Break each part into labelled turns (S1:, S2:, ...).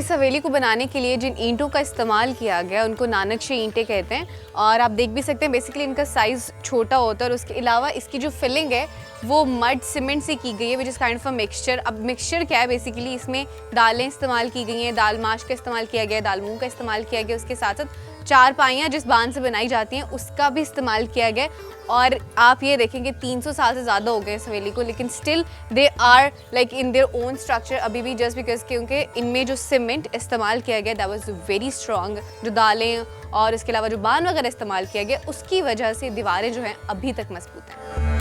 S1: इस हवेली को बनाने के लिए जिन ईंटों का इस्तेमाल किया गया उनको नानकशी ईंटें कहते हैं और आप देख भी सकते हैं बेसिकली इनका साइज़ छोटा होता है और उसके अलावा इसकी जो फिलिंग है वो मड सीमेंट से की गई है which is kind of a mixture. अब मिक्सचर क्या है, बेसिकली इसमें दालें इस्तेमाल की गई हैं, दाल माश का इस्तेमाल किया गया है, दाल मूंग का इस्तेमाल किया गया, उसके साथ साथ चारपाइयाँ जिस बांध से बनाई जाती हैं उसका भी इस्तेमाल किया गया। और आप ये देखेंगे 300 साल से ज़्यादा हो गए इस हवेली को, लेकिन still they are like in their own structure अभी भी, जस्ट बिकॉज क्योंकि इनमें जो सीमेंट इस्तेमाल किया गया दैट वाज वेरी स्ट्रॉन्ग। जो दालें और इसके अलावा जो बांध वगैरह इस्तेमाल किया गया उसकी वजह से दीवारें जो हैं अभी तक मजबूत हैं।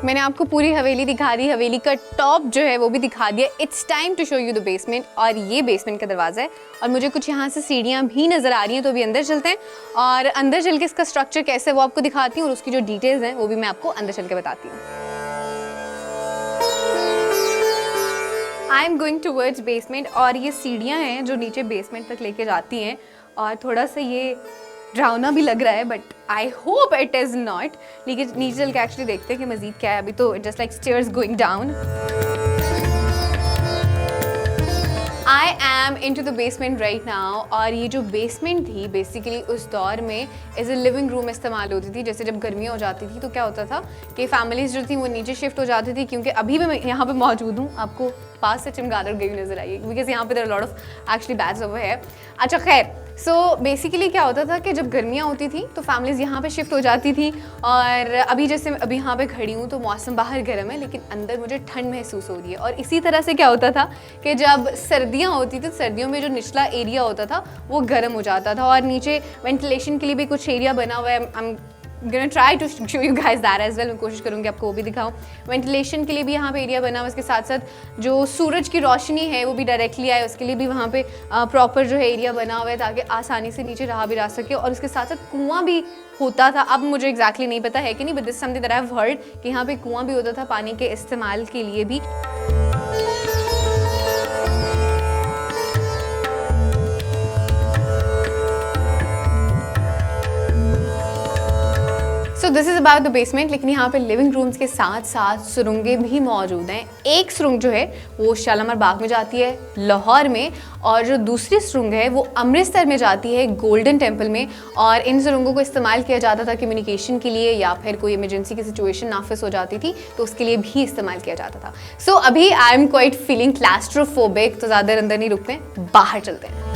S1: मैंने आपको पूरी हवेली दिखा दी, हवेली का टॉप जो है वो भी दिखा दिया। It's time to show you the basement. और ये बेसमेंट का दरवाज़ा है और मुझे कुछ यहाँ से सीढ़ियाँ भी नज़र आ रही हैं, तो अभी अंदर चलते हैं और अंदर चल के इसका स्ट्रक्चर कैसे है वो आपको दिखाती हूँ और उसकी जो डिटेल्स हैं वो भी मैं आपको अंदर चल के बताती हूँ। I am going towards basement और ये सीढ़ियाँ हैं जो नीचे बेसमेंट तक लेके जाती हैं और थोड़ा सा ये ड्रावना भी लग रहा है but I hope it is not. लेकिन नीचे चल के एक्चुअली देखते हैं कि मज़ीद क्या है। अभी तो just like stairs going down. I am into the basement right now और ये जो बेसमेंट थी बेसिकली उस दौर में एज ए लिविंग रूम इस्तेमाल होती थी। जैसे जब गर्मियाँ हो जाती थी तो क्या होता था कि फैमिलीज जो थी वो नीचे शिफ्ट हो जाती थी, क्योंकि अभी भी मैं यहाँ पे मौजूद हूँ, आपको पास से चमगादड़ गई नजर आई बिकॉज यहाँ पे there lot of actually beds over है। अच्छा खैर, सो बेसिकली क्या होता था कि जब गर्मियाँ होती थी तो फैमिलीज़ यहाँ पे शिफ्ट हो जाती थी और अभी जैसे अभी यहाँ पे खड़ी हूँ तो मौसम बाहर गर्म है लेकिन अंदर मुझे ठंड महसूस हो रही है। और इसी तरह से क्या होता था कि जब सर्दियाँ होती थी, सर्दियों में जो निचला एरिया होता था वो गर्म हो जाता था और नीचे वेंटिलेशन के लिए भी कुछ एरिया बना हुआ है। I'm try to show you guys that as well. मैं कोशिश करूँगी आपको वो भी दिखाऊँ। वेंटिलेशन के लिए भी यहाँ पे एरिया बना हुआ, उसके साथ साथ जो सूरज की रोशनी है वो भी डायरेक्टली आए उसके लिए भी वहाँ पे प्रॉपर जो है एरिया बना हुआ है ताकि आसानी से नीचे रहा भी जा सके। और उसके साथ साथ कुआं भी होता था। अब मुझे एग्जैक्टली नहीं पता है कि नहीं, but this something that I have heard कि यहाँ पे कुआं भी होता था पानी के इस्तेमाल के लिए भी। So this is about the basement. लेकिन यहाँ पे लिविंग रूम्स के साथ साथ सुरंगें भी मौजूद हैं। एक सुरंग जो है वो शालीमार बाग में जाती है लाहौर में और जो दूसरी सुरंग है वो अमृतसर में जाती है गोल्डन टेम्पल में। और इन सुरंगों को इस्तेमाल किया जाता था कम्युनिकेशन के लिए या फिर कोई इमरजेंसी की सिचुएशन नाफिस हो जाती थी तो उसके लिए भी इस्तेमाल किया जाता था। सो अभी आई एम क्वाइट फीलिंग क्लैस्ट्रोफोबिक, तो ज़्यादा अंदर नहीं रुकते हैं, बाहर चलते हैं।